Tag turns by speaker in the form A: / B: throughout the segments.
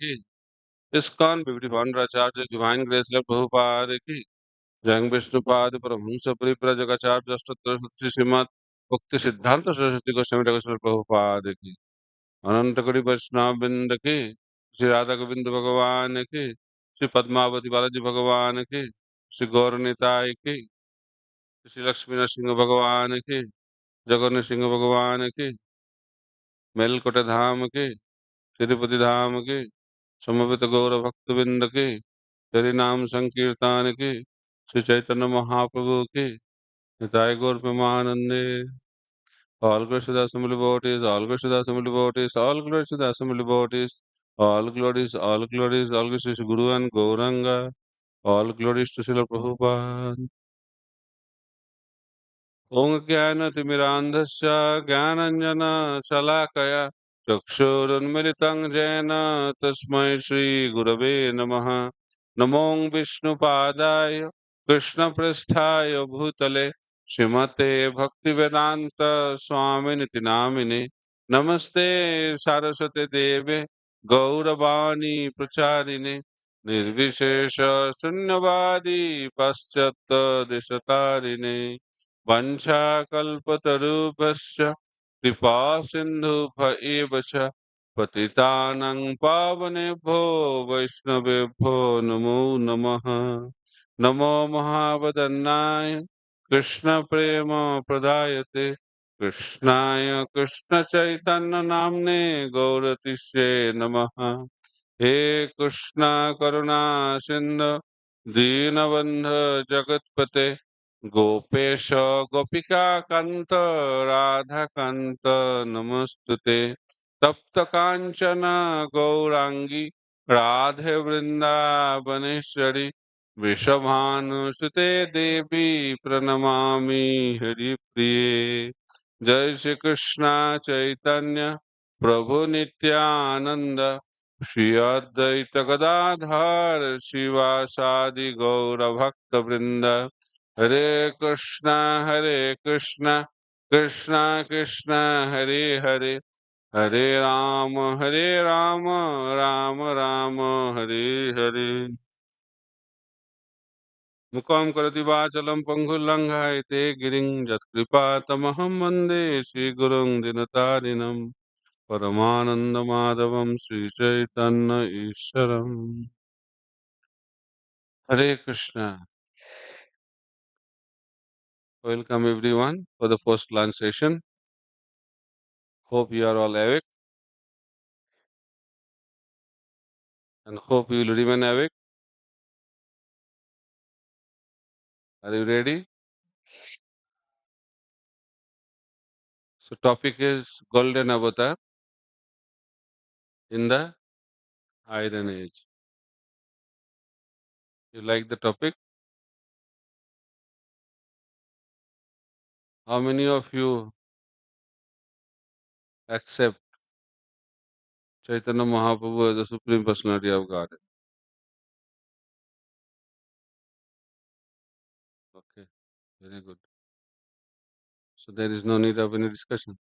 A: की, ISKCON Bhakti Prachara Divine Grace Lord Prabhupada की, जय विष्णुपाद परमहंस परिव्राजक आचार्य अष्टोत्तर श्री श्रीमद् भक्ति सिद्धांत सरस्वती गोस्वामी ठाकुर प्रभुपाद की, अनंत कोटि वैष्णव वृंद की, श्री राधा गोविंद भगवान की, श्री पद्मावती बालाजी भगवान की, श्री गौर निताय की, श्री लक्ष्मी नरसिंह भगवान की, जगन्नाथ सिंह भगवान की, मेलकोटे धाम की, तिरुपति धाम की, समवेत गौर भक्त वृंद की, हरि नाम संकीर्तन की, श्री चैतन्य महाप्रभु की, निताय गौर प्रेमानंदे। All glories to the assembly devotees, all glories to the assembly devotees, all glories to the assembly devotees, all glories, all glories, all glories to Sri Guru and Gauranga, all glories to Srila Prabhupada. Om Jnana-timirandhasya Jnananjana-shalakaya Chakshurunmilitam Jena Tasmai Shri Gurave Namaha. Namo Vishnupadaya Krishna Prasthaya Bhutale Srimate Bhaktivedanta Swaminiti Namine. Namaste Saraswate Deve Gauravani Pracharine Nirvishesha Sunyavadi Paschata Deshatarine वंशाकल्पतरुभ्यश्च कृपा सिन्धुभ्य एव च पतितानां पावनेभ्यो वैष्णवेभ्यो नमो नमः। नमो महावदन्नाय कृष्ण प्रेम प्रदायते कृष्णाय कृष्ण चैतन्य नाम्ने गौरतिष्ये नमः। हे कृष्णा करुणा सिंधु दीनबंधु जगत्पते गोपेश गोपिका कांत राधा कांत नमस्तुते तप्त कांचन गौरांगी राधे वृंदावनेश्वरी वृषभानुसुते देवी प्रणमामि हरिप्रिये। जय श्री कृष्णा चैतन्य प्रभु नित्यानंद श्री अद्वैत गदाधर शिवासादि गौर भक्त वृंद। हरे कृष्णा कृष्णा कृष्णा हरे हरे हरे राम राम राम हरे हरे। मुकं करोति वाचालं पङ्गुल्लङ्घयते गिरिं यत्कृपातमहं वन्दे श्रीगुरुं दिनतारिणं परमानन्दमाधवं श्रीचैतन्य ईश्वरम्। हरे Krishna. Welcome everyone for the first lunch session. Hope you are all awake and hope you will remain awake. Are you ready? So topic is Golden Avatar in the Iron Age. You like the topic? How many of you accept Chaitanya Mahaprabhu as the Supreme Personality of Godhead? Okay, very good. So there is no need of any discussion.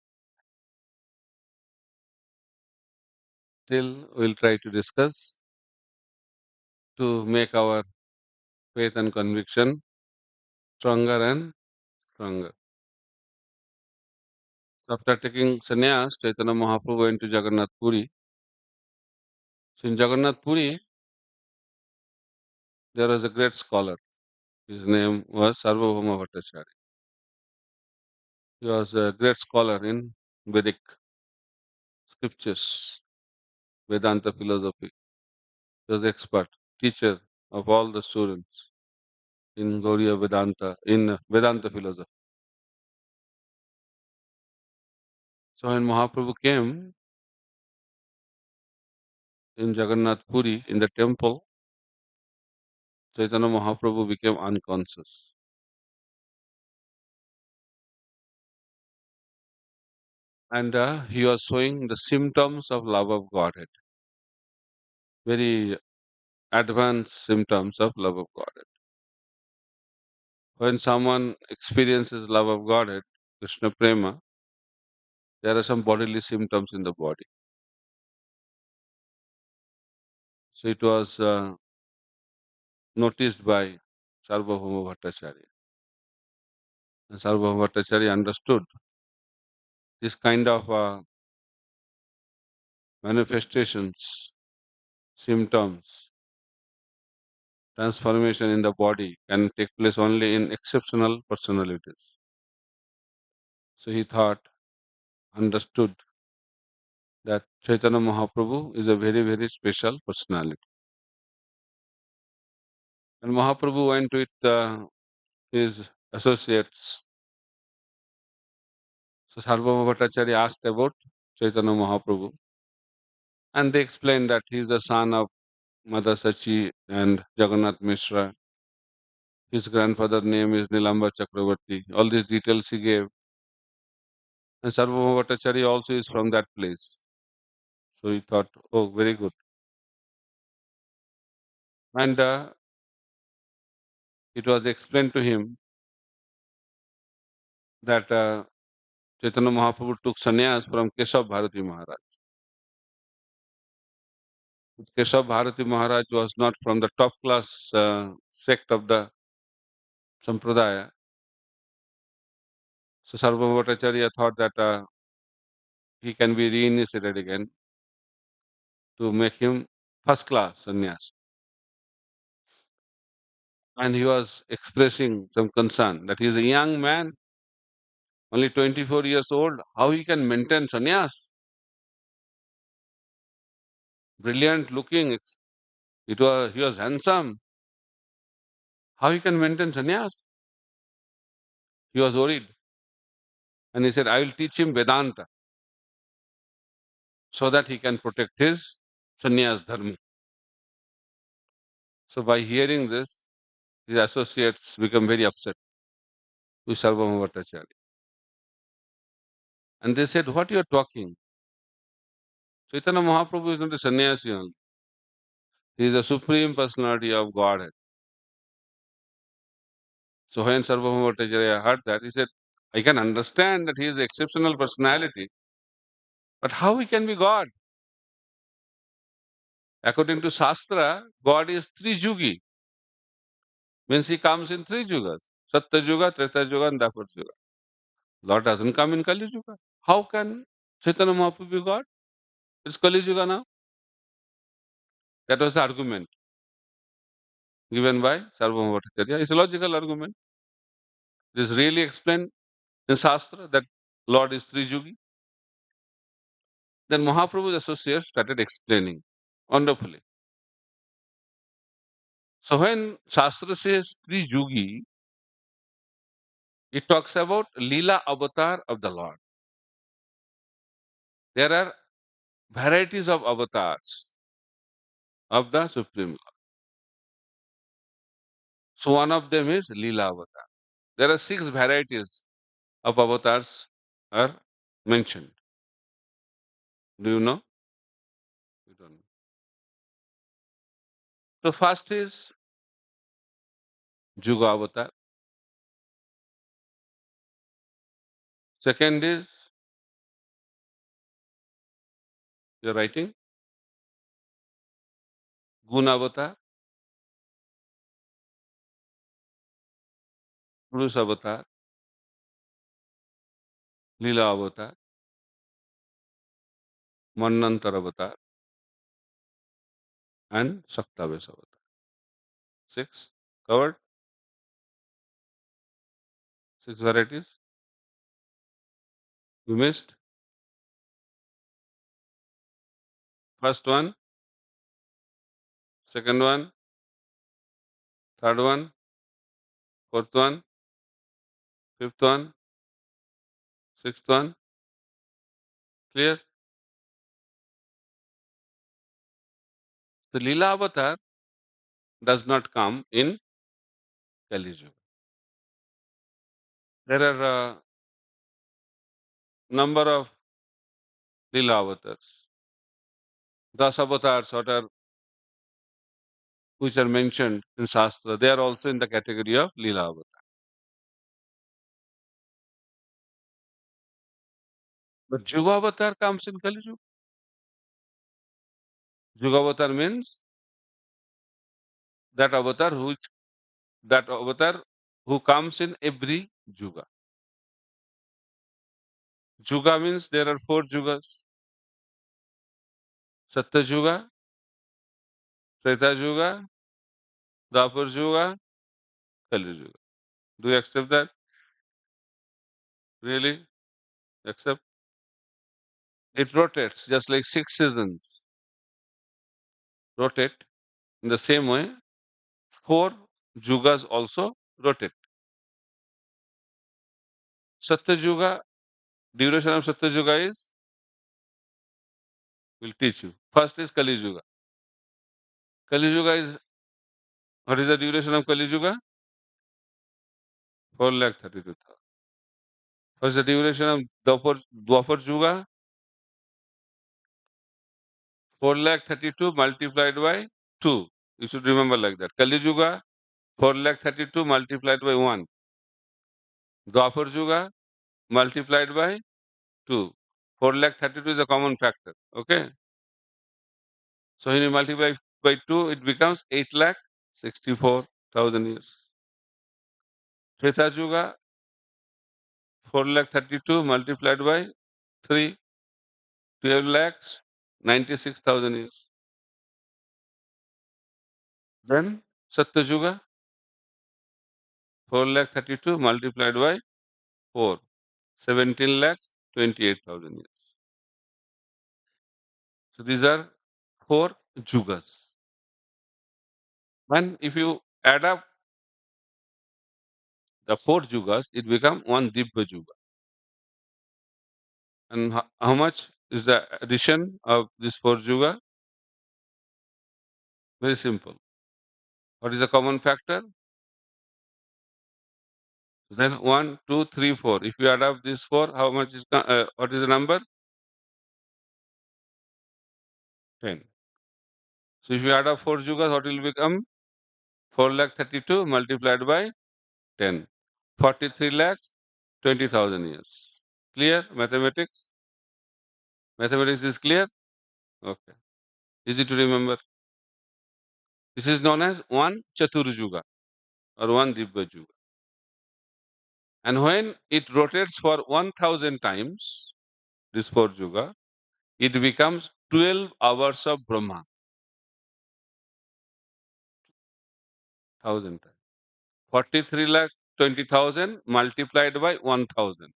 A: Still, we'll try to discuss to make our faith and conviction stronger and stronger. So after taking sannyas, Chaitanya Mahaprabhu went to Jagannath Puri. So in Jagannath Puri, there was a great scholar. His name was Sarvabhauma Bhattacharya. He was a great scholar in Vedic scriptures, Vedanta philosophy. He was expert, teacher of all the students in Gauriya Vedanta, in Vedanta philosophy. So when Mahaprabhu came in Jagannath Puri in the temple, Chaitanya Mahaprabhu became unconscious. And he was showing the symptoms of love of Godhead, very advanced symptoms of love of Godhead. When someone experiences love of Godhead, Krishna Prema, there are some bodily symptoms in the body. So it was noticed by Sarvabhauma Bhattacharya. And Sarvabhauma Bhattacharya understood this kind of manifestations, symptoms, transformation in the body can take place only in exceptional personalities. So he thought, understood that Chaitanya Mahaprabhu is a very, very special personality. And Mahaprabhu went with his associates. So Sarvabhauma Bhattacharya asked about Chaitanya Mahaprabhu, and they explained that he is the son of Mother Sachi and Jagannath Mishra. His grandfather name is Nilamba Chakravarti. All these details he gave. And Sarvabhauma Bhattacharya also is from that place. So he thought, oh, very good. And it was explained to him that Chaitanya Mahaprabhu took sannyas from Keshav Bharati Maharaj. Keshav Bharati Maharaj was not from the top class sect of the Sampradaya. So Sarvabhauma Bhattacharya thought that he can be reinitiated again to make him first class sannyas. And he was expressing some concern that he is a young man, only 24 years old, how he can maintain sannyas? Brilliant looking, he was handsome. How he can maintain sannyas? He was worried. And he said, I will teach him Vedanta so that he can protect his sannyas dharma. So by hearing this, his associates become very upset with Sarvabhauma Bhattacharya. And they said, what you are talking? Chaitanya Mahaprabhu is not a sannyasi only. He is the supreme personality of Godhead. So when Sarvabhauma Bhattacharya heard that, he said, I can understand that he is an exceptional personality, but how he can be God? According to Shastra, God is Trijugi. Means he comes in three yugas. Satya Yuga, Treta Yuga, and Dwapar Yuga. Lord doesn't come in Kali Yuga. How can Chaitanya Mahaprabhu be God? It's Kali Yuga now. That was the argument given by Sarvabhauma Bhattacharya. It's a logical argument. It is really explained in Shastra that Lord is Trijugi. Then Mahaprabhu's associates started explaining wonderfully. So when Shastra says Trijugi, it talks about Leela avatar of the Lord. There are varieties of avatars of the Supreme Lord. So one of them is Leela avatar. There are 6 varieties of avatars are mentioned. Do you know? You don't know. So first is Juga avatar. Second is, you're writing, Guna avatar, Purush avatar, Leela avatar, Manantar avatar, and Shaktaves avatar. 6 covered. 6 varieties. You missed. First one, second one, third one, fourth one, fifth one, sixth one. Clear? The Leela avatar does not come in Kali Yuga. There are a number of Leela avatars. Das avatars which are mentioned in Shastra, they are also in the category of Leela avatar. But Juga avatar comes in Kali Yuga. Juga avatar means that avatar who comes in every yuga. Yuga means there are 4 yugas: Satya Yuga, Treta Yuga, Dwapar Yuga, Kali Yuga. Do you accept that? Really? Accept? It rotates just like 6 seasons rotate. In the same way, 4 yugas also rotate. Satya Yuga, duration of Satya Yuga is, will teach you. First is Kali Yuga. Kali Yuga is, what is the duration of Kali Yuga? 4,32,000. What is the duration of Dwapar Yuga? 4,32,000 multiplied by 2. You should remember like that. Kali Yuga, 4,32,000 multiplied by 1. Dwapar Yuga multiplied by 2. 4,32,000 is a common factor. Okay. So when you multiply by 2, it becomes 8,64,000 years. Treta Yuga, 4,32,000 multiplied by 3, 12,96,000 years. Then Satya Yuga, 4,32,000 multiplied by 4, 17,28,000 years. So these are 4 yugas. And if you add up the 4 yugas, it becomes 1 Dibba Yuga. And how much is the addition of this 4 yuga? Very simple. What is the common factor? Then 1, 2, 3, 4. If you add up these 4, how much is what is the number? 10. So if you add up 4 yugas, what will become? 4,32,000 multiplied by 10. 43,20,000 years. Clear? Mathematics? Mathematics is clear? Okay. Easy to remember. This is known as 1 Chatur Yuga or 1 Dibba Yuga. And when it rotates for 1,000 times, this 4 Yuga, it becomes 12 hours of Brahma. 1,000 times. 43,20,000 multiplied by 1,000.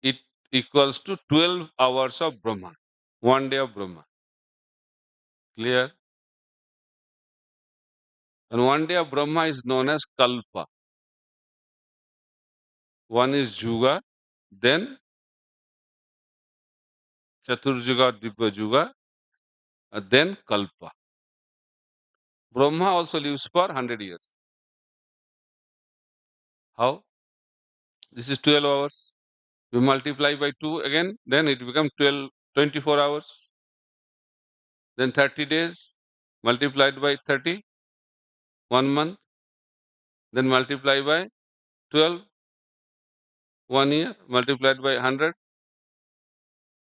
A: It equals to 12 hours of Brahma. 1 day of Brahma. Clear? And 1 day of Brahma is known as Kalpa. One is Yuga, then Chaturjuga, Dibba Yuga, and then Kalpa. Brahma also lives for 100 years. How? This is 12 hours. You multiply by 2 again, then it becomes 24 hours. Then 30 days multiplied by 30, 1 month. Then multiply by 12, 1 year, multiplied by 100.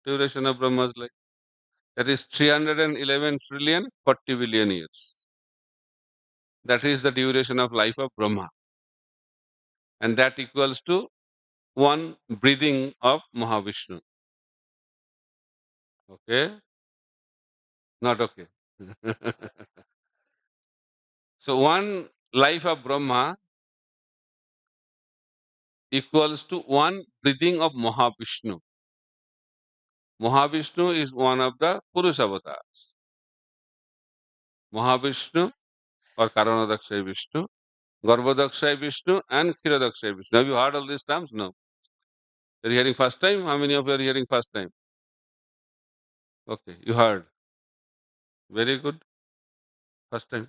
A: Duration of Brahma's life. That is 311 trillion 40 billion years. That is the duration of life of Brahma. And that equals to 1 breathing of Mahavishnu. Okay? Not okay. So 1 life of Brahma equals to 1 breathing of Mahavishnu. Mahavishnu is one of the Purusha avatars. Mahavishnu or Karanadakshay Vishnu, Garbhodakshay Vishnu and Kshiradakshay Vishnu. Have you heard all these terms? No. You're hearing first time? How many of you are hearing first time? Okay, you heard. Very good. First time.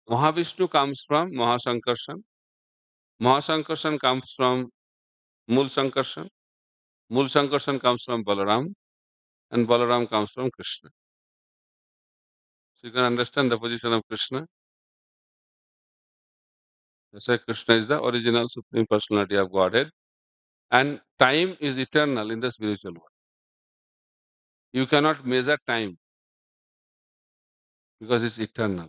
A: Mahavishnu comes from Mahasankarshan. Mahasankarshan comes from Mool Sankarshan. Mool Sankarshan comes from Balaram. And Balaram comes from Krishna. So you can understand the position of Krishna. That's why Krishna is the original Supreme Personality of Godhead. And time is eternal in the spiritual world. You cannot measure time because it's eternal.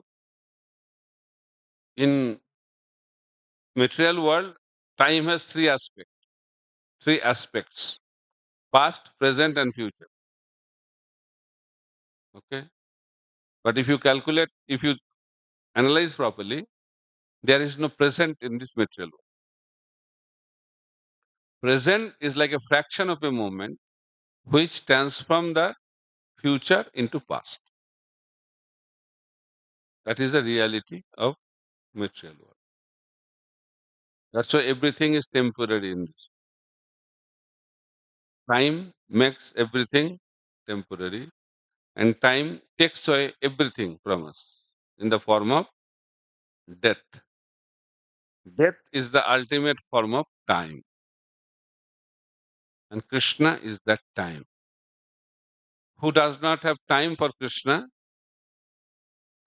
A: In material world, time has three aspects: past, present, and future. Okay, but if you analyze properly, there is no present in this material world. Present is like a fraction of a moment which transforms the future into past. That is the reality of material world. That's why everything is temporary in this. Time makes everything temporary, and time takes away everything from us in the form of death. Death is the ultimate form of time, and Krishna is that time. Who does not have time for Krishna?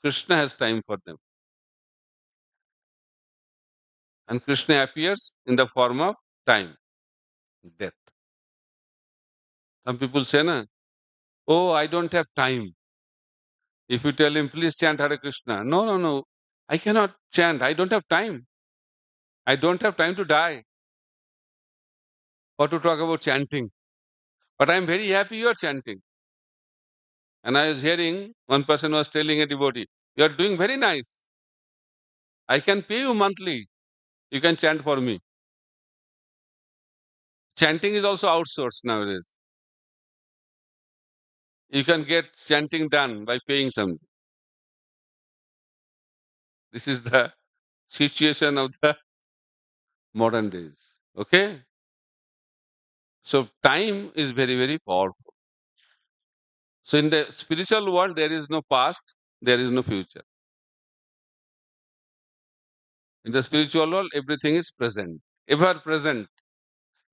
A: Krishna has time for them. And Krishna appears in the form of time, death. Some people say, na, oh, I don't have time. If you tell him, please chant Hare Krishna. No, no, no. I cannot chant. I don't have time. I don't have time to die or to talk about chanting. But I am very happy you are chanting. And I was hearing one person was telling a devotee, you are doing very nice. I can pay you monthly. You can chant for me. Chanting is also outsourced nowadays. You can get chanting done by paying something. This is the situation of the modern days. Okay? So time is very, very powerful. So in the spiritual world, there is no past, there is no future. In the spiritual world, everything is present, ever present.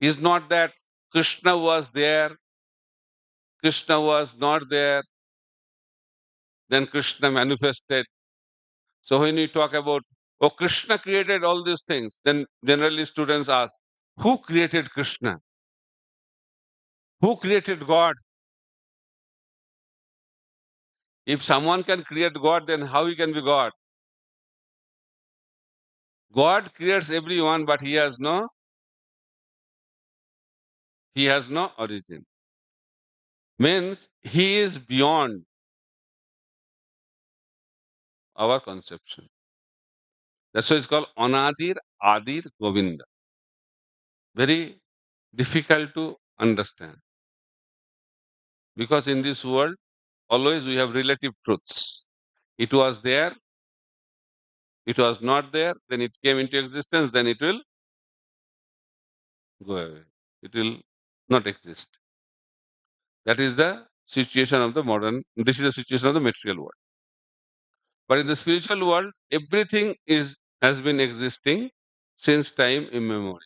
A: It's not that Krishna was there, Krishna was not there, then Krishna manifested. So when we talk about, oh, Krishna created all these things, then generally students ask, who created Krishna? Who created God? If someone can create God, then how he can be God? God creates everyone, but he has no origin. Means he is beyond our conception. That's why it's called Anadir Adir Govinda. Very difficult to understand. Because in this world, always we have relative truths. It was there, it was not there, then it came into existence, then it will go away. It will not exist. That is the situation of the modern, this is the situation of the material world. But in the spiritual world, everything has been existing since time immemorial.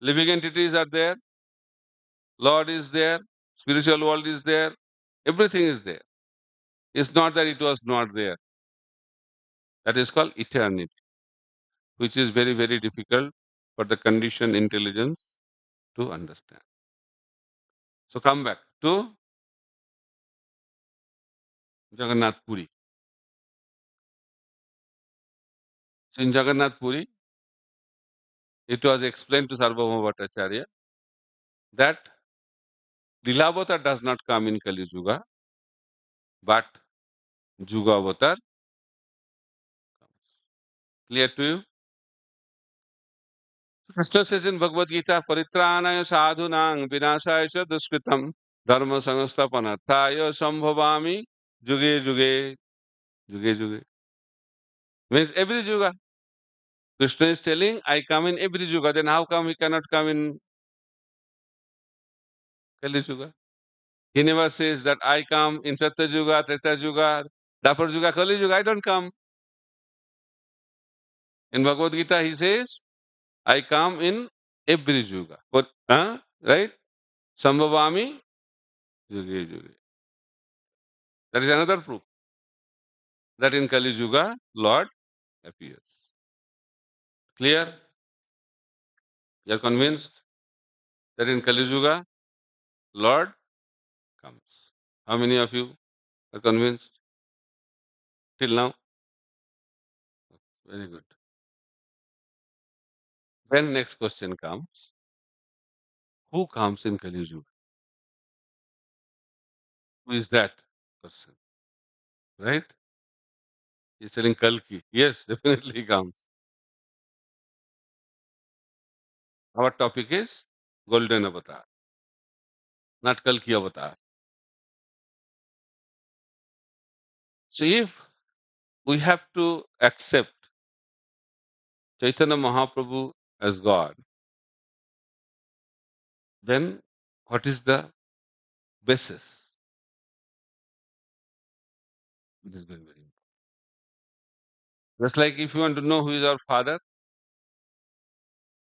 A: Living entities are there, Lord is there, spiritual world is there, everything is there. It's not that it was not there. That is called eternity, which is very, very difficult for the conditioned intelligence to understand. So come back to Jagannath Puri. So in Jagannath Puri, it was explained to Sarvabhauma Bhattacharya that Lilavatar does not come in Kali Yuga, but Juga Avatar. Clear to you? Krishna says in Bhagavad Gita, Paritranaya sadhunang vinasaya cha duskritam dharma sansthapanarthaya sambhavami juge juge juge juge. Means every yuga. Krishna is telling, I come in every yuga. Then how come he cannot come in Kali Yuga? He never says that I come in Satya Yuga, Treta Yuga, Dapar Yuga, Kali Yuga. I don't come. In Bhagavad Gita, he says, I come in every yuga. But, right? Sambhavami yuge yuge. That is another proof that in Kali Yuga, Lord appears. Clear? You are convinced that in Kali Yuga, Lord comes. How many of you are convinced till now? Very good. Then next question comes, who comes in Kali Yuga? Who is that person? Right? He's telling Kalki. Yes, definitely he comes. Our topic is Golden Avatar, not Kalki Avatar. So if we have to accept Chaitanya Mahaprabhu as God, then what is the basis? It is very, very important. Just like if you want to know who is our father,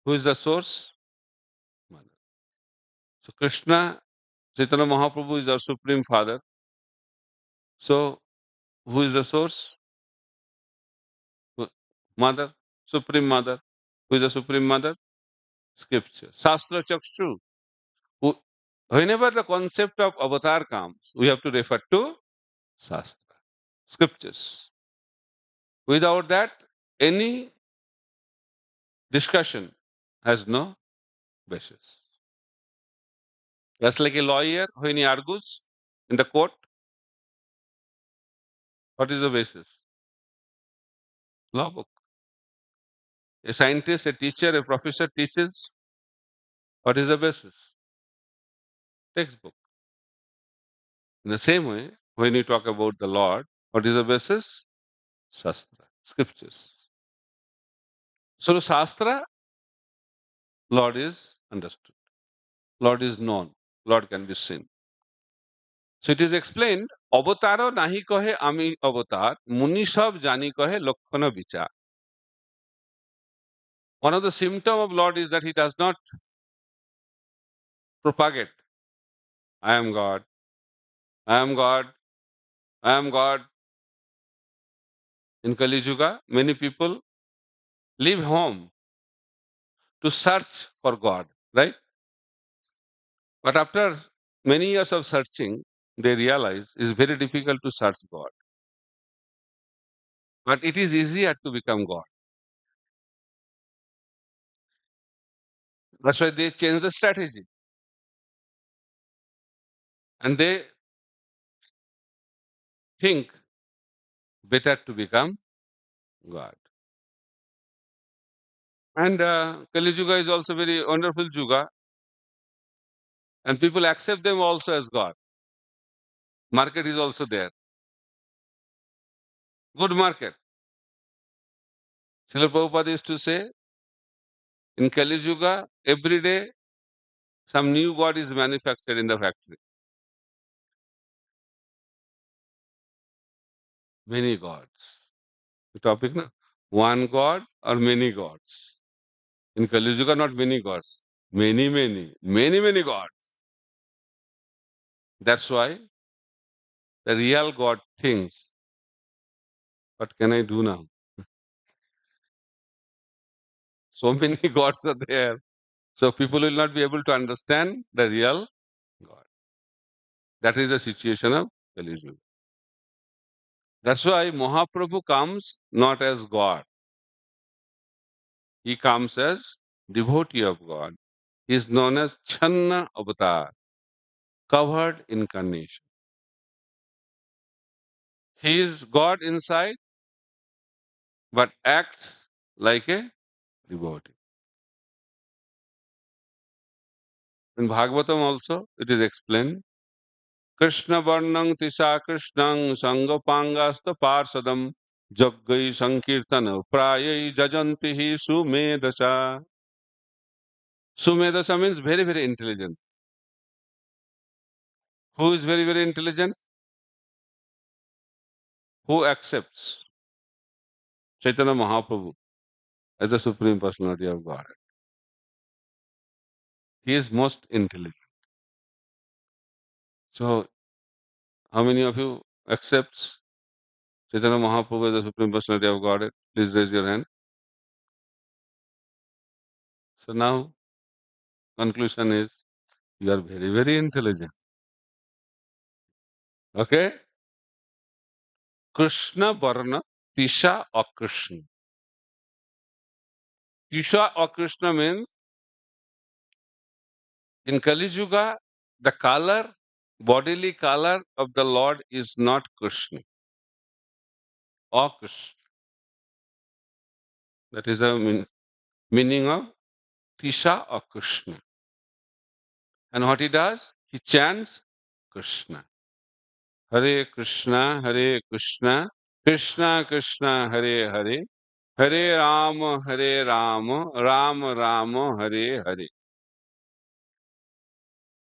A: who is the source? Mother. So Krishna, Chaitanya Mahaprabhu is our Supreme Father. So who is the source? Mother, Supreme Mother. Who is the Supreme Mother? Scripture. Shastra Chakshu. Who- Whenever the concept of avatar comes, we have to refer to Shastra, scriptures. Without that, any discussion has no basis. Just like a lawyer, when he argues in the court, what is the basis? Law book. A scientist, a teacher, a professor teaches, what is the basis? Textbook. In the same way, when you talk about the Lord, what is the basis? Shastra, scriptures. So the Shastra, Lord is understood. Lord is known. Lord can be seen. So it is explained, অবতারও নাহি কহে আমি অবতার, মুনি সব জানি কহে লক্ষণ বিচার. One of the symptoms of Lord is that he does not propagate, I am God, I am God, I am God. In Kali Yuga, many people leave home to search for God, right? But after many years of searching, they realize it's very difficult to search God. But it is easier to become God. That's why they change the strategy. And they think better to become God. And Kali Yuga is also very wonderful Yuga. And people accept them also as God. Market is also there. Good market. Srila Prabhupada used to say, in Kali Yuga, every day some new God is manufactured in the factory. Many gods. The topic, na? One God or many gods. In Kali Yuga, not many gods. Many gods. That's why the real God thinks, what can I do now? So many gods are there. So people will not be able to understand the real God. That is the situation of Kali Yuga. That's why Mahaprabhu comes not as God. He comes as devotee of God. He is known as Channa Avatar, covered incarnation. He is God inside, but acts like a devotee. In Bhagavatam also, it is explained, Krishna Varnang Tisha Krishnang Sangapangasth Parsadam Jaggai Sankirtana Prayai Jajantihi Sumedasa. Sumedasa means very, very intelligent. Who is very, very intelligent? Who accepts Chaitanya Mahaprabhu as the Supreme Personality of God. He is most intelligent. So, how many of you accepts Chaitanya Mahaprabhu as the Supreme Personality of God? Please raise your hand. So now, conclusion is, you are very, very intelligent. Okay? Krishna Varna, Tisha or Krishna. Tisha or Krishna means in Kali Yuga, the color, bodily color of the Lord is not Krishna or Krishna. That is the meaning of Tisha or Krishna. And what he does? He chants Krishna. Hare Krishna, Hare Krishna, Krishna Krishna, Hare Hare, Hare Rama, Hare Rama, Rama Rama, Hare Hare.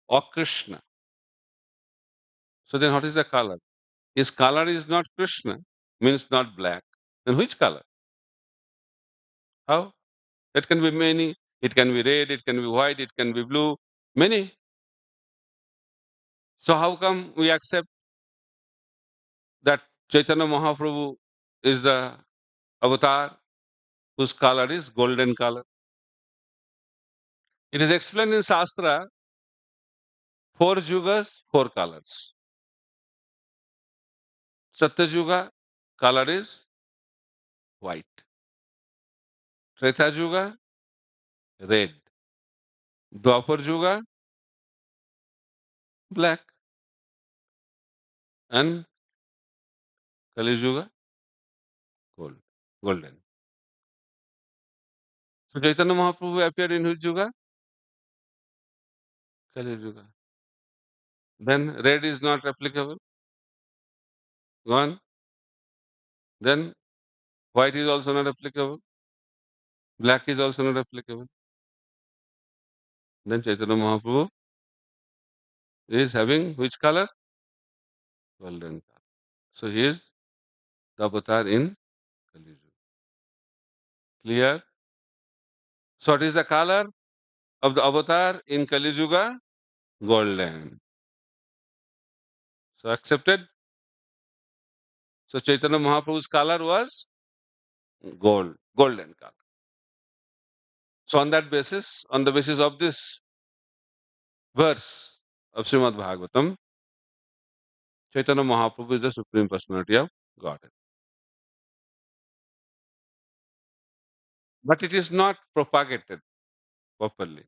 A: Or Krishna. So then what is the color? His color is not Krishna, means not black. Then which color? How? It can be many. It can be red, it can be white, it can be blue. Many. So how come we accept that Chaitanya Mahaprabhu is the avatar whose color is golden color? It is explained in Shastra, 4 yugas, 4 colors. Satya Yuga, color is white. Treta Yuga, red. Dwapar Yuga, black. And Kali Yuga, gold, golden. So Chaitanya Mahaprabhu appeared in which Yuga? Kali Yuga. Then red is not applicable. Gone. Then white is also not applicable. Black is also not applicable. Then Chaitanya Mahaprabhu is having which color? Golden color. So he is the avatar in Kali Yuga. Clear? So what is the color of the avatar in Kali Yuga? Golden. So accepted? So Chaitanya Mahaprabhu's color was gold, golden color. So on that basis, on the basis of this verse of Srimad Bhagavatam, Chaitanya Mahaprabhu is the Supreme Personality of Godhead. But it is not propagated properly.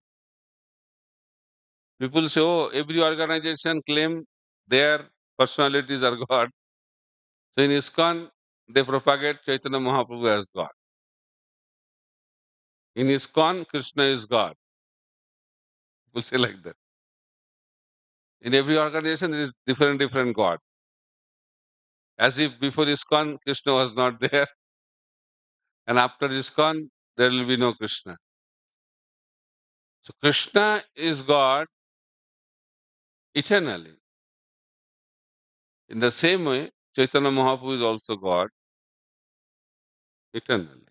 A: People say, oh, every organization claim their personalities are God. So in ISKCON, they propagate Chaitanya Mahaprabhu as God. In ISKCON, Krishna is God. People say like that. In every organization, there is different God. As if before ISKCON, Krishna was not there. And after ISKCON, there will be no Krishna. So Krishna is God eternally. In the same way, Chaitanya Mahaprabhu is also God eternally.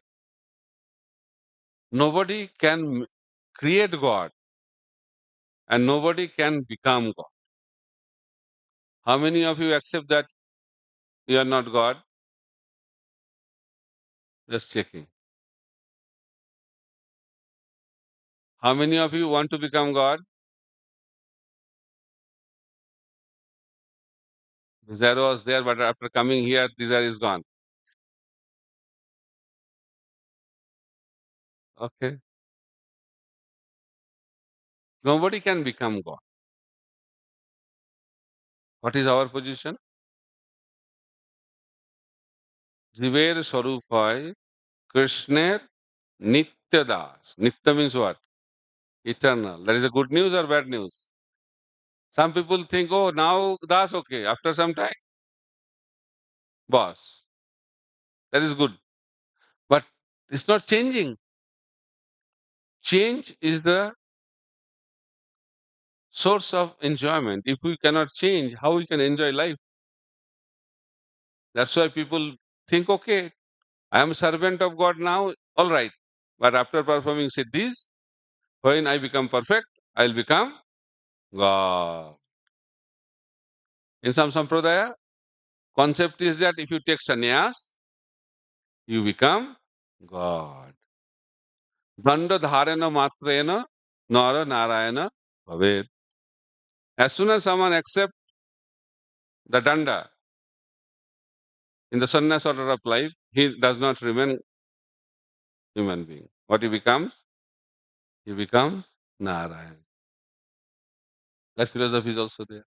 A: Nobody can create God and nobody can become God. How many of you accept that you are not God? Just checking. How many of you want to become God? Desire was there, but after coming here, desire is gone. Okay. Nobody can become God. What is our position? Jiver Swarup hoy Krishner Nitya Das. Nitya means what? Eternal. That is a good news or bad news? Some people think, oh, now Das okay. After some time, boss. That is good. But it's not changing. Change is the source of enjoyment. If we cannot change, how we can enjoy life? That's why people think, okay, I am servant of God now, all right. But after performing siddhis, when I become perfect, I'll become God. In some sampradaya, concept is that if you take sannyas, you become God. Danda dharana matrena nara narayana bhaved. As soon as someone accepts the danda, in the sannyas order of life, he does not remain human being. What he becomes? He becomes Narayan. That philosophy is also there.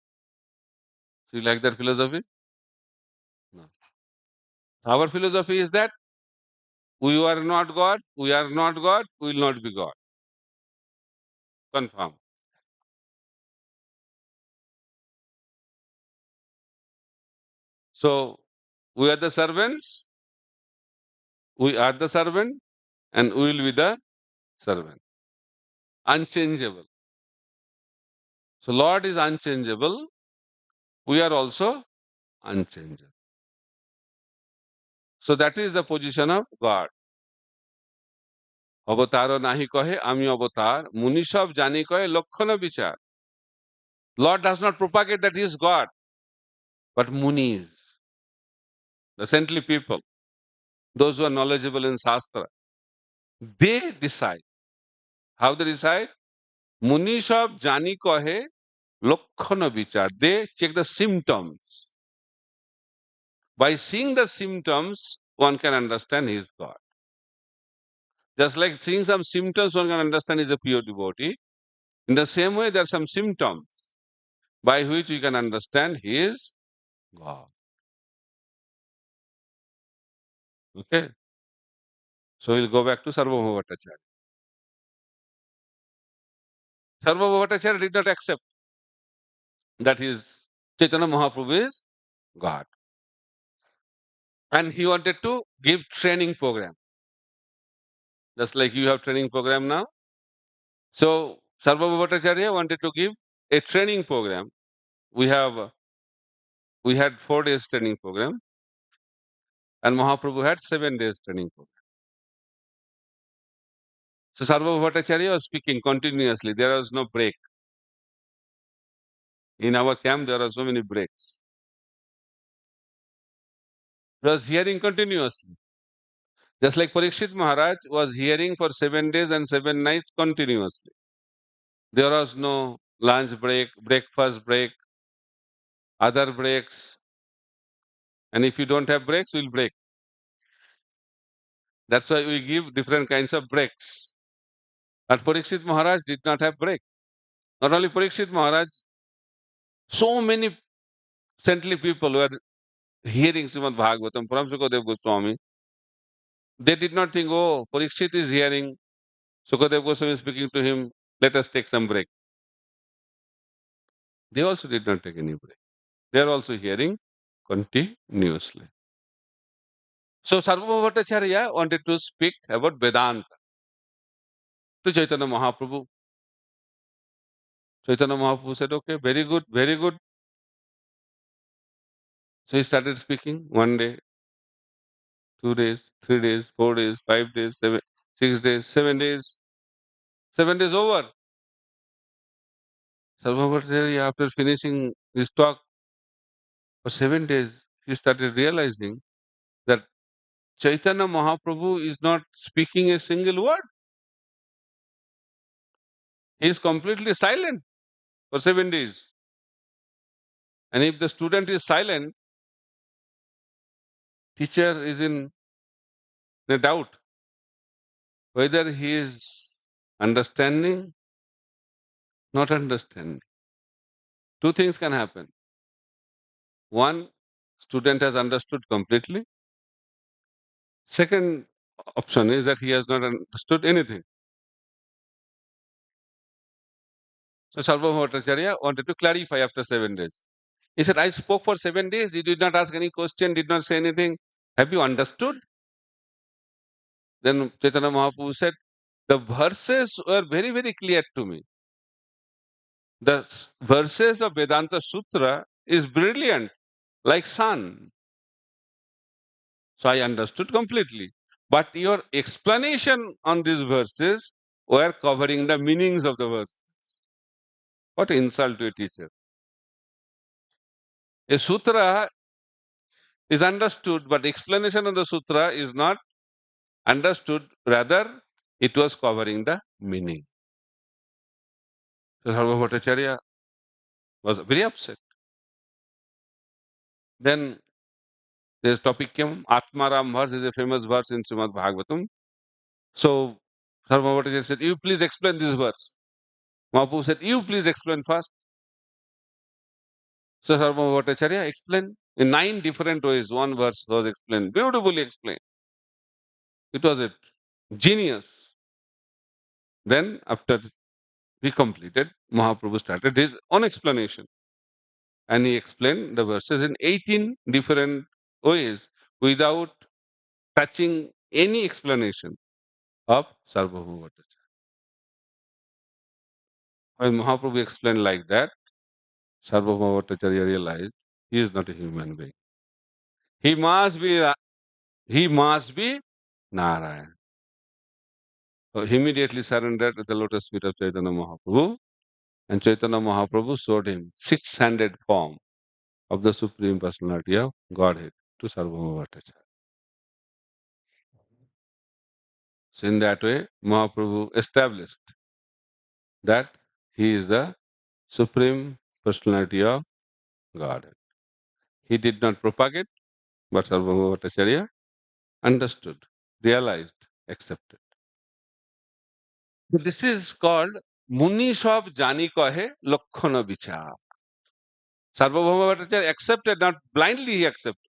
A: So you like that philosophy? No. Our philosophy is that we are not God, we are not God, we will not be God. Confirm. So we are the servants, we are the servant, and we will be the servant. Unchangeable. So Lord is unchangeable, we are also unchangeable. So that is the position of God. অবতারও নাহি কহে আমি অবতার মুনি সব জানি কহে লক্ষণ বিচার. Lord does not propagate that he is God, but munis, the saintly people, those who are knowledgeable in Shastra, they decide. How they decide? Muni সব জানি কহে লক্ষণ বিচার. They check the symptoms. By seeing the symptoms, one can understand he is God. Just like seeing some symptoms, one can understand he is a pure devotee. In the same way, there are some symptoms by which we can understand he is God. Okay? So we'll go back to Sarvabhauma Bhattacharya. Sarvabhauma Bhattacharya did not accept that his Chaitanya Mahaprabhu is God. And he wanted to give training program. Just like you have training program now. So Sarvabhauma Bhattacharya wanted to give a training program. We had 4 days training program, and Mahaprabhu had 7 days training program. So Sarvabhauma Bhattacharya was speaking continuously. There was no break. In our camp, there are so many breaks. He was hearing continuously. Just like Parikshit Maharaj was hearing for 7 days and 7 nights continuously. There was no lunch break, breakfast break, other breaks. And if you don't have breaks, we'll break. That's why we give different kinds of breaks. But Parikshit Maharaj did not have break. Not only Parikshit Maharaj, so many saintly people were hearing Srimad Bhagavatam from Sukadev Goswami. They did not think, oh, Parikshit is hearing, Sukadev Goswami is speaking to him, let us take some break. They also did not take any break. They are also hearing continuously. So Sarvabhauma Bhattacharya wanted to speak about Vedanta to Chaitanya Mahaprabhu. Chaitanya Mahaprabhu said, okay, very good, very good. So he started speaking 1 day, 2 days, 3 days, 4 days, 5 days, 6 days, 7 days. 7 days over. Sarvabhauma Bhattacharya, after finishing his talk for 7 days, he started realizing that Chaitanya Mahaprabhu is not speaking a single word. He is completely silent for 7 days. And if the student is silent, teacher is in a doubt whether he is understanding, not understanding. 2 things can happen. One, student has understood completely. Second option is that he has not understood anything. So Sarvabhauma Bhattacharya wanted to clarify after 7 days. He said, I spoke for 7 days, you did not ask any question, did not say anything. Have you understood? Then Chaitanya Mahaprabhu said, the verses were very, very clear to me. The verses of Vedanta Sutra is brilliant, like sun. So I understood completely. But your explanation on these verses were covering the meanings of the verse. What insult to a teacher. A sutra is understood, but explanation of the sutra is not understood. Rather, it was covering the meaning. So Sarvabhauma Bhattacharya was very upset. Then this topic came. Atmaram verse is a famous verse in Srimad Bhagavatam. So Sarvabhattacharya said, "You please explain this verse." Mahaprabhu said, "You please explain first." So Sarvabhattacharya explained in 9 different ways. One verse was explained, beautifully explained. It was a genius. Then after he completed, Mahaprabhu started his own explanation. And he explained the verses in 18 different ways without touching any explanation of Sarvabhauma Bhattacharya. When Mahaprabhu explained like that, Sarvabhauma Bhattacharya realized he is not a human being. He must be Narayan. So he immediately surrendered at the lotus feet of Chaitanya Mahaprabhu, and Chaitanya Mahaprabhu showed him six-handed form of the Supreme Personality of Godhead to Sarvabhauma Bhattacharya. So in that way, Mahaprabhu established that he is the Supreme Personality of Godhead. He did not propagate, but Sarvabhauma Bhattacharya understood, realized, accepted. So this is called Muni Sab Jani Kahe Lakkhana Vichar. Sarvabhauma Bhattacharya accepted, not blindly he accepted.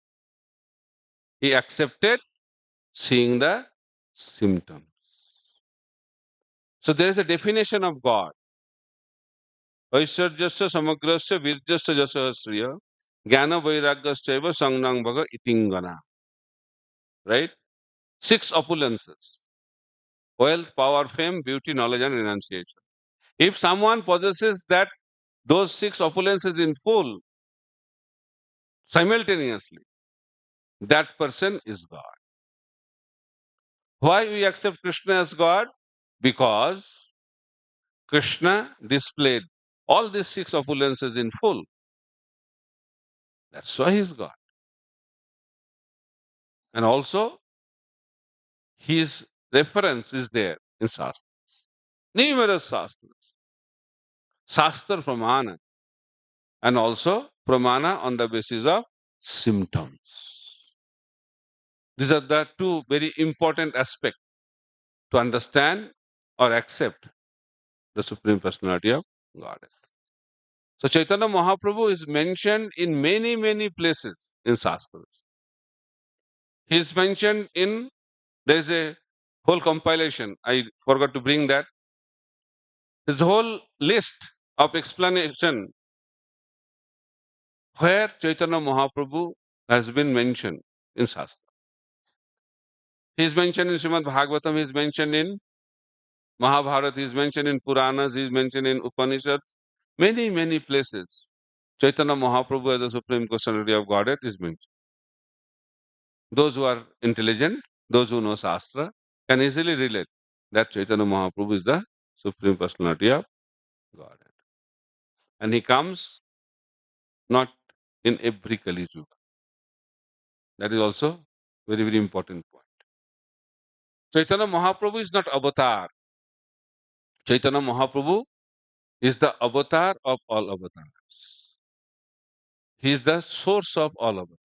A: He accepted seeing the symptoms. So there is a definition of God. Aishwarjasya samagrasya virjasya jasahasriya jnana vairagyasya sangnang bhaga itingana. Right? 6 opulences. Wealth, power, fame, beauty, knowledge and renunciation. If someone possesses those 6 opulences in full, simultaneously, that person is God. Why we accept Krishna as God? Because Krishna displayed all these 6 opulences in full. That's why he is God. And also, his reference is there in Shastra. Numerous Shastras. Shastra Pramana. And also Pramana on the basis of symptoms. These are the 2 very important aspects to understand or accept the Supreme Personality of Godhead. So Chaitanya Mahaprabhu is mentioned in many, many places in Shastras. He is mentioned in, there is a whole compilation, I forgot to bring that. There's a whole list of explanation where Chaitanya Mahaprabhu has been mentioned in Shastra. He is mentioned in Srimad Bhagavatam, he is mentioned in Mahabharata, he is mentioned in Puranas, he is mentioned in Upanishads, many, many places. Chaitanya Mahaprabhu as the Supreme Personality of Godhead is mentioned. Those who are intelligent, those who know Shastra, can easily relate that Chaitanya Mahaprabhu is the Supreme Personality of Godhead. And he comes not in every Kali Yuga. That is also very, very important point. Chaitanya Mahaprabhu is not avatar. Chaitanya Mahaprabhu is the avatar of all avatars. He is the source of all avatars.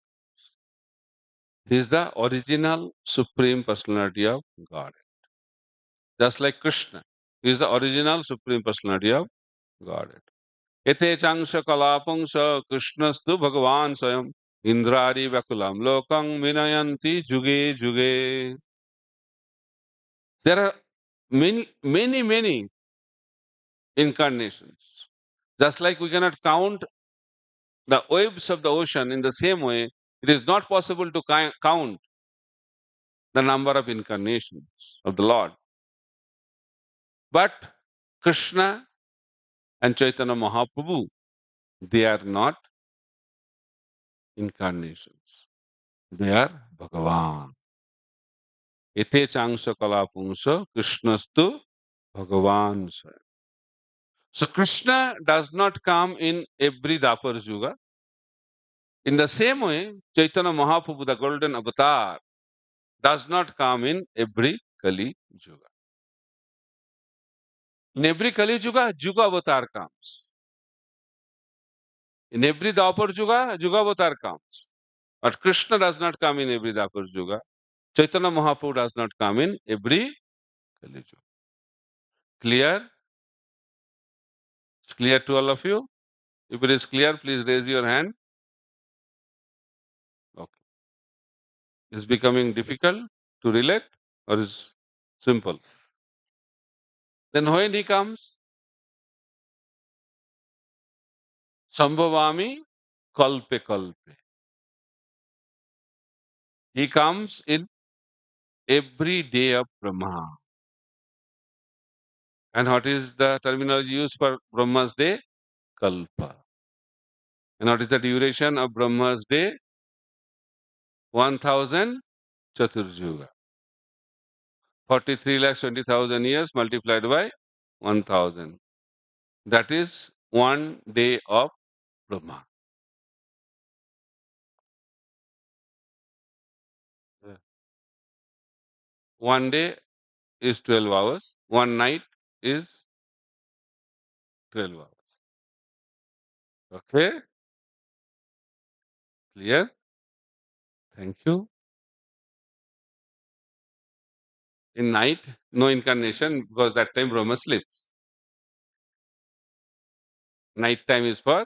A: He is the original Supreme Personality of God. Just like Krishna, he is the original Supreme Personality of Godhead. Ete changsha kalapangsa Krishnastu Bhagavan Swayam Indradi Vakulam Lokang Minayanti Juge Juge. There are many, many, many incarnations. Just like we cannot count the waves of the ocean in the same way, it is not possible to count the number of incarnations of the Lord. But Krishna and Chaitanya Mahaprabhu, they are not incarnations. They are Bhagavan. Ete changsha kalapungsa Krishnastu Bhagavan. So Krishna does not come in every Dapar Yuga. In the same way, Chaitanya Mahaprabhu, the golden avatar, does not come in every Kali Yuga. In every Kali Yuga, Yuga avatar comes. In every Dapar Yuga, Yuga avatar comes. But Krishna does not come in every Dwapar Yuga. Chaitanya Mahaprabhu does not come in every Kali Yuga. Clear? It's clear to all of you? If it is clear, please raise your hand. Okay. Is becoming difficult to relate or is simple? Then when he comes, Sambhavami kalpe kalpe. He comes in every day of Brahma. And what is the terminology used for Brahma's day? Kalpa. And what is the duration of Brahma's day? 1000 Chaturjuga. 43 lakhs 20,000 years multiplied by 1000. That is one day of Brahma. Yeah. One day is 12 hours. One night is 12 hours. Okay? Clear? Thank you. In night, no incarnation because that time Brahma sleeps. Night time is for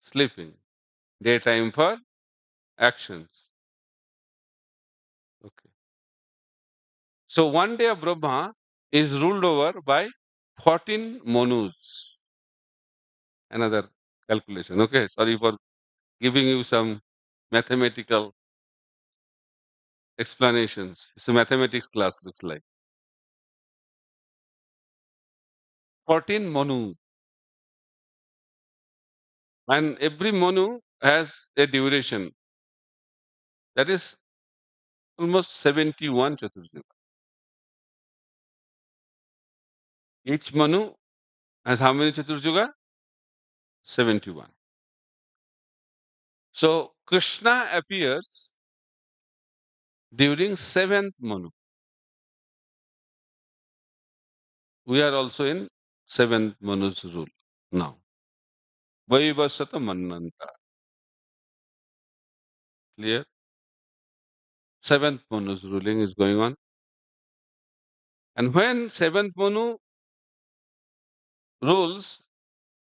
A: sleeping. Daytime for actions. Okay. So one day of Brahma is ruled over by 14 Manus. Another calculation. Okay. Sorry for giving you some mathematical explanations. It's a mathematics class, looks like. 14 Manu. And every Manu has a duration. That is almost 71 Chaturjuga. Each Manu has how many Chaturjuga? 71. So Krishna appears during 7th Manu. We are also in 7th Manu's rule now. Vaivasata Mannanta. Clear? 7th Manu's ruling is going on. And when 7th Manu rules,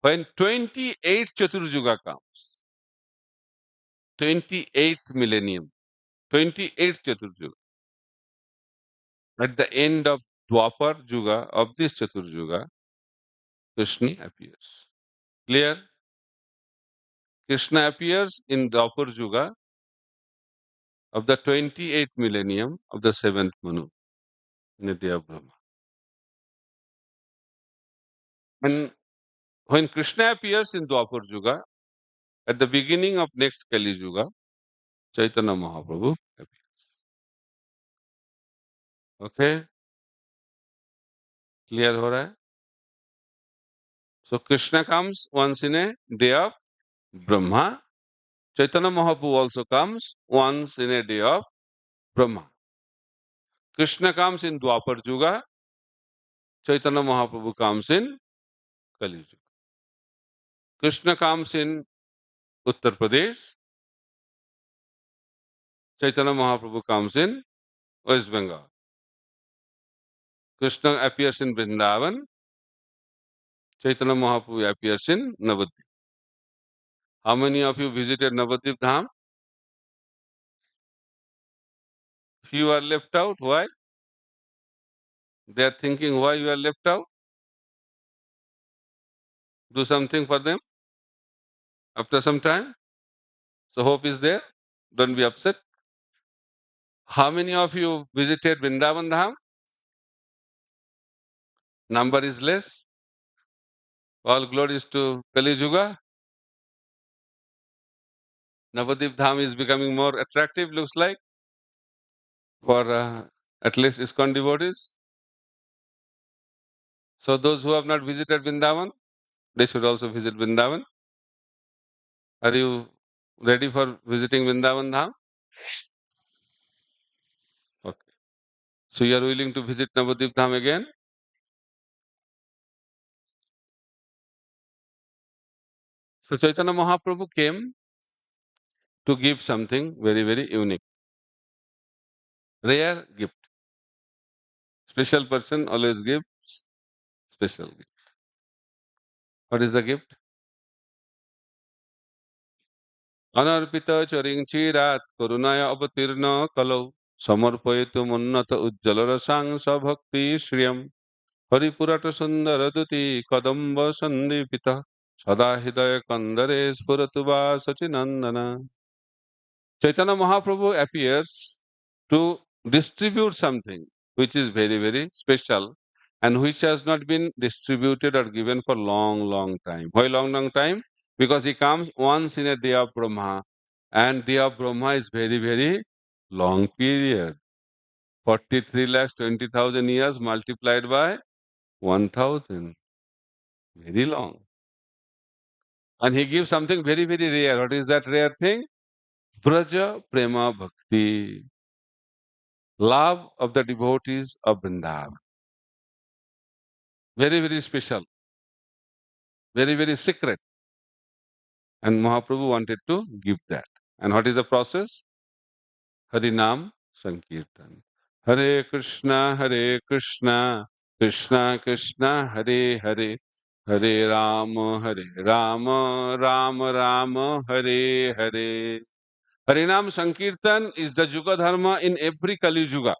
A: when 28th Chaturjuga comes, 28th millennium, 28th Chaturjuga, at the end of Dwapar Yuga of this Chaturjuga, Krishna appears. Clear? Krishna appears in Dwapar Yuga of the 28th millennium of the 7th Manu, in the day of Brahma. And when Krishna appears in Dwapar Yuga, at the beginning of next Kali Yuga, Chaitanya Mahaprabhu appears. Okay? Clear ho raha hai? So Krishna comes once in a day of Brahma. Chaitanya Mahaprabhu also comes once in a day of Brahma. Krishna comes in Dwapar Yuga. Chaitanya Mahaprabhu comes in Kali Yuga. Krishna comes in Uttar Pradesh. Chaitanya Mahaprabhu comes in West Bengal. Krishna appears in Vrindavan. Chaitanya Mahaprabhu appears in Navadvip. How many of you visited Navadvip Dham? Few are left out. Why? They are thinking why you are left out. Do something for them after some time. So hope is there. Don't be upset. How many of you visited Vrindavan Dham? Number is less. All glories to Kali Yuga. Navadvip Dham is becoming more attractive, looks like, for at least ISKCON devotees. So those who have not visited Vrindavan, they should also visit Vrindavan. Are you ready for visiting Vrindavan Dham? Okay. So you are willing to visit Navadvip Dham again? So Chaitanya Mahaprabhu came to give something very, very unique. Rare gift. Special person always gives special gift. What is the gift? Anarpita charing chirat karunaya avatirna kalau samarpayitum unnata ujjala rasang sa bhakti shriyam haripurata sundara duti kadamba sandipita sada hidaya kandare spuratuva sachinandana. Chaitanya Mahaprabhu appears to distribute something which is very, very special and which has not been distributed or given for long, long time. Why long, long time? Because he comes once in a day of Brahma, and day of Brahma is very, very long period. 43 lakhs 20,000 years multiplied by 1,000. Very long. And he gives something very, very rare. What is that rare thing? Braja Prema Bhakti. Love of the devotees of Vrindavan. Very, very special. Very, very secret. And Mahaprabhu wanted to give that. And what is the process? Harinam Sankirtan. Hare Krishna, Krishna Krishna, Hare Hare, Hare Rama, Rama Rama, Hare Hare. Harinam Sankirtan is the Yuga Dharma in every Kali Yuga.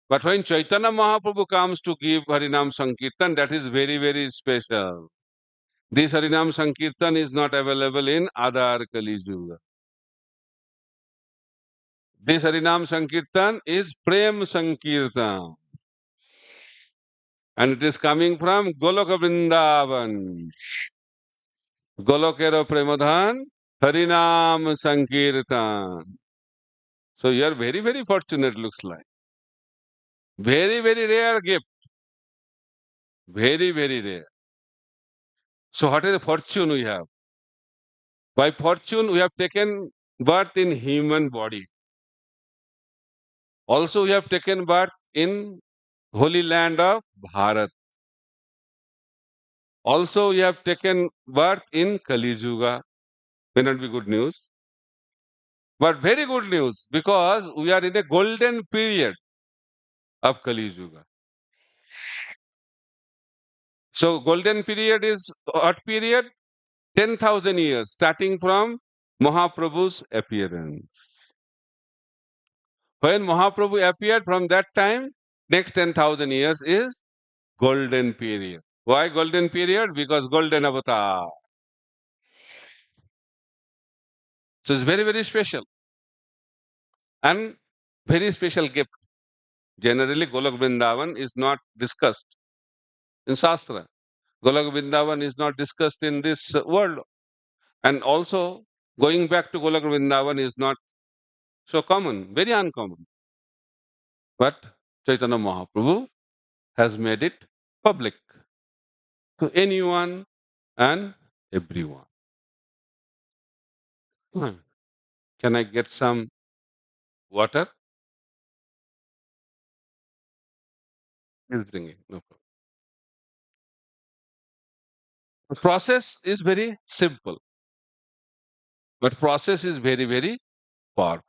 A: But when Chaitanya Mahaprabhu comes to give Harinam Sankirtan, that is very, very special. This Harinam Sankirtan is not available in other Kali Yuga. This Harinam Sankirtan is Prem Sankirtan. And it is coming from Goloka Vrindavan. Golokero Premadhan, Harinam Sankirtan. So you are very, very fortunate, looks like. Very, very rare gift. Very, very rare. So what is the fortune we have? By fortune, we have taken birth in human body. Also, we have taken birth in holy land of Bharat. Also, we have taken birth in Kali Yuga. May not be good news, but very good news because we are in a golden period of Kali Yuga. So, golden period is what period? 10,000 years, starting from Mahaprabhu's appearance. When Mahaprabhu appeared, from that time, next 10,000 years is golden period. Why golden period? Because golden avatar. So it's very, very special. And very special gift. Generally, Golok Vrindavan is not discussed in Shastra. Golok Vrindavan is not discussed in this world. And also, going back to Golok Vrindavan is not so common, very uncommon. But Chaitanya Mahaprabhu has made it public to anyone and everyone. Can I get some water? Please bring it. No problem. The process is very simple, but process is very, very powerful.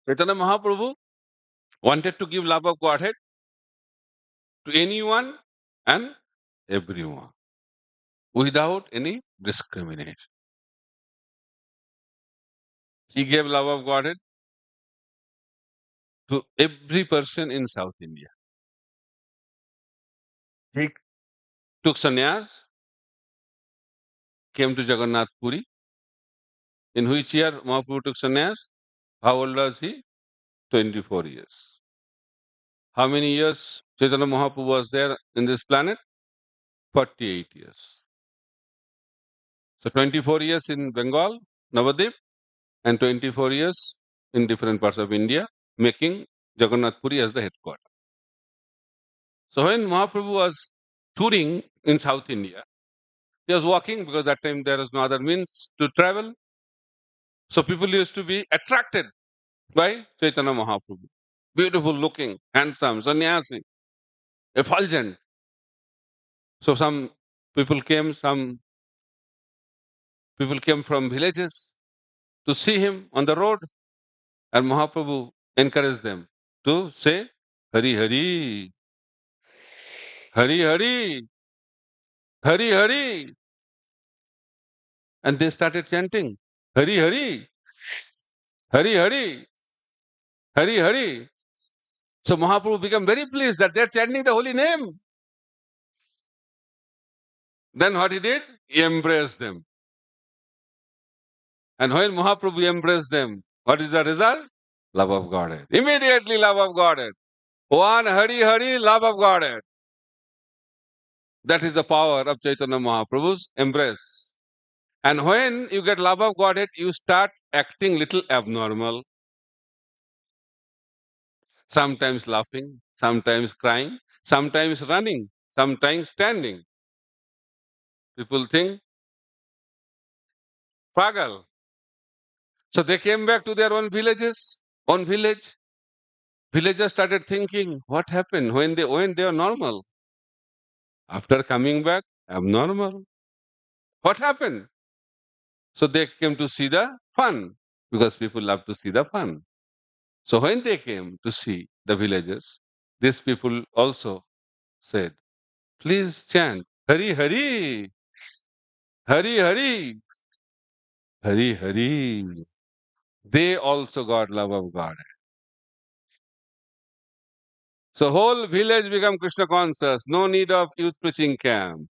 A: Chaitanya Mahaprabhu wanted to give love of Godhead to anyone and everyone without any discrimination. He gave love of Godhead to every person in South India. He took sannyas, came to Jagannath Puri. In which year Mahaprabhu took sannyas? How old was he? 24 years. How many years Chaitanya Mahaprabhu was there in this planet? 48 years. So 24 years in Bengal, Navadip, and 24 years in different parts of India, making Jagannath Puri as the headquarters. So when Mahaprabhu was touring in South India, he was walking because that time there was no other means to travel. So people used to be attracted by Chaitanya Mahaprabhu. Beautiful looking, handsome, sannyasi, effulgent. So some people came from villages to see him on the road, and Mahaprabhu encouraged them to say, Hari Hari, Hari Hari, Hari Hari. And they started chanting, Hari Hari, Hari Hari, Hari Hari. So Mahaprabhu became very pleased that they're chanting the holy name. Then what he did? He embraced them. And when Mahaprabhu embraced them, what is the result? Love of Godhead. Immediately love of Godhead. One Hari Hari, love of Godhead. That is the power of Chaitanya Mahaprabhu's embrace. And when you get love of Godhead, you start acting little abnormal. Sometimes laughing, sometimes crying, sometimes running, sometimes standing. People think, pagal. So they came back to their own villages, own village. Villagers started thinking, what happened? When they went, they were normal. After coming back, abnormal. What happened? So they came to see the fun, because people love to see the fun. So when they came to see the villagers, these people also said, please chant, Hari Hari, Hari Hari, Hari Hari. They also got love of God. So whole village become Krishna conscious. No need of youth preaching camp.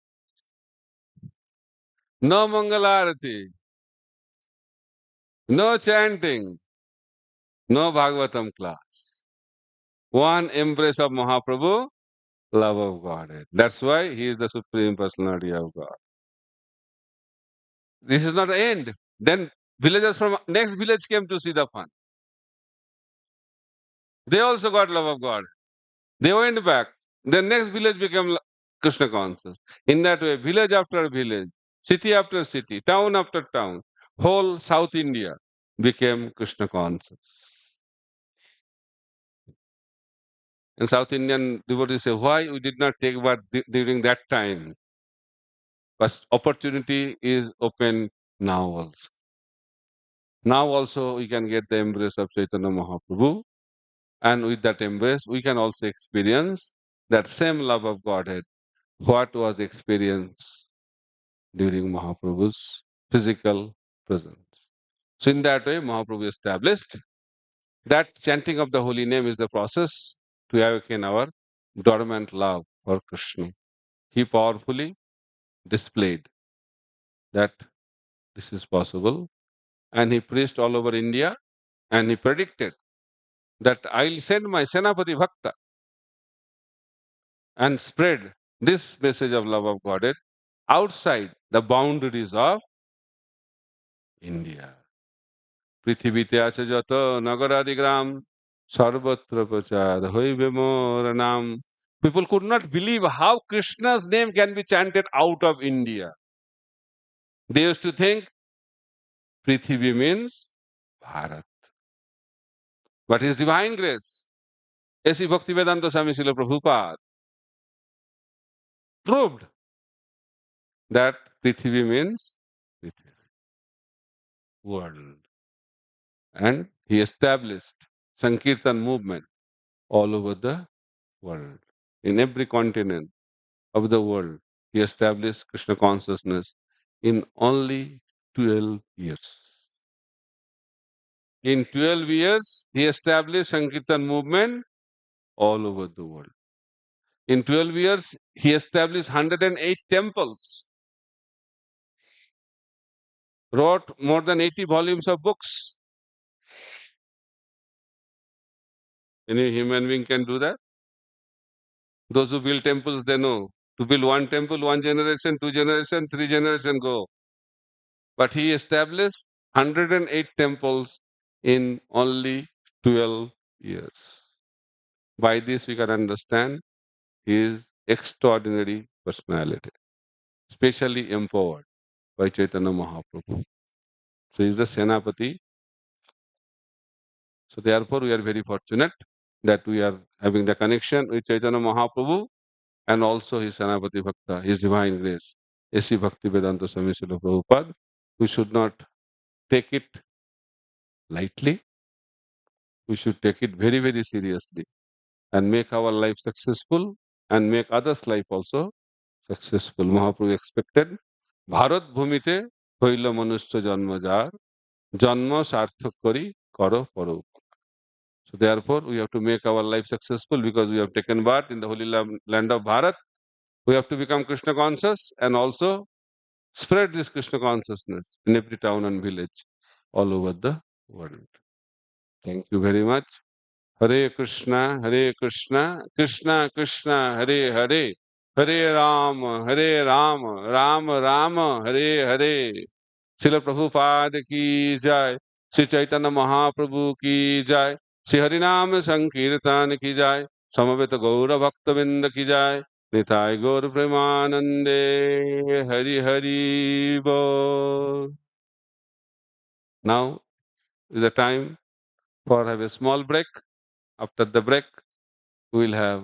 A: No Mangalarati. No chanting. No Bhagavatam class. One embrace of Mahaprabhu, love of God. That's why he is the Supreme Personality of God. This is not the end. Then villagers from next village came to see the fun. They also got love of God. They went back. The next village became Krishna conscious. In that way, village after village, city after city, town after town, whole South India became Krishna conscious. And South Indian devotees say, why we did not take birth during that time? But opportunity is open now also. Now also we can get the embrace of Chaitanya Mahaprabhu, and with that embrace we can also experience that same love of Godhead, what was experienced during Mahaprabhu's physical presence. So in that way Mahaprabhu established that chanting of the holy name is the process to awaken our dormant love for Krishna. He powerfully displayed that this is possible, and he preached all over India, and he predicted that I'll send my Senapati Bhakta and spread this message of love of Godhead outside the boundaries of India. পৃথিবীতে আছে যত নগরাদি গ্রাম সর্বত্র প্রচার হইবে মোর নাম. People could not believe how Krishna's name can be chanted out of India. They used to think Prithvi means Bharat. But His divine grace, A.C. Bhaktivedanta Swami Srila Prabhupada, proved that Prithvi means Prithvi, world. And he established Sankirtan movement all over the world. In every continent of the world, he established Krishna consciousness in only 12 years. In 12 years, he established Sankirtan movement all over the world. In 12 years, he established 108 temples, wrote more than 80 volumes of books. Any human being can do that? Those who build temples, they know. To build one temple, one generation, two generation, three generation go. But he established 108 temples in only 12 years. By this we can understand his extraordinary personality, specially empowered by Chaitanya Mahaprabhu. So he is the Senapati. So therefore, we are very fortunate that we are having the connection with Chaitanya Mahaprabhu and also his Sanapati Bhakta, his divine grace, A.C. Bhakti Vedanta Swami Srila Prabhupada. We should not take it lightly. We should take it very, very seriously and make our life successful and make others' life also successful. Mahaprabhu expected, Bharat ভূমিতে হইল মনুষ্য জন্ম যার জন্ম সার্থক করি কর পরোপকার. So therefore, we have to make our life successful because we have taken birth in the holy land of Bharat. We have to become Krishna conscious and also spread this Krishna consciousness in every town and village all over the world. Thank you very much. Hare Krishna, Krishna Krishna, Hare Hare, Hare Ram, Rama, Hare Hare. Srila Prabhupada ki jai, Sri Chaitanya Mahaprabhu ki jai, Sri Harinam Sankirtan ki jai, Samaveta Gaura Bhaktavinda ki jai, Nitai Gaur Premanande, Hari Hari Bo. Now is the time for have a small break. After the break, we will have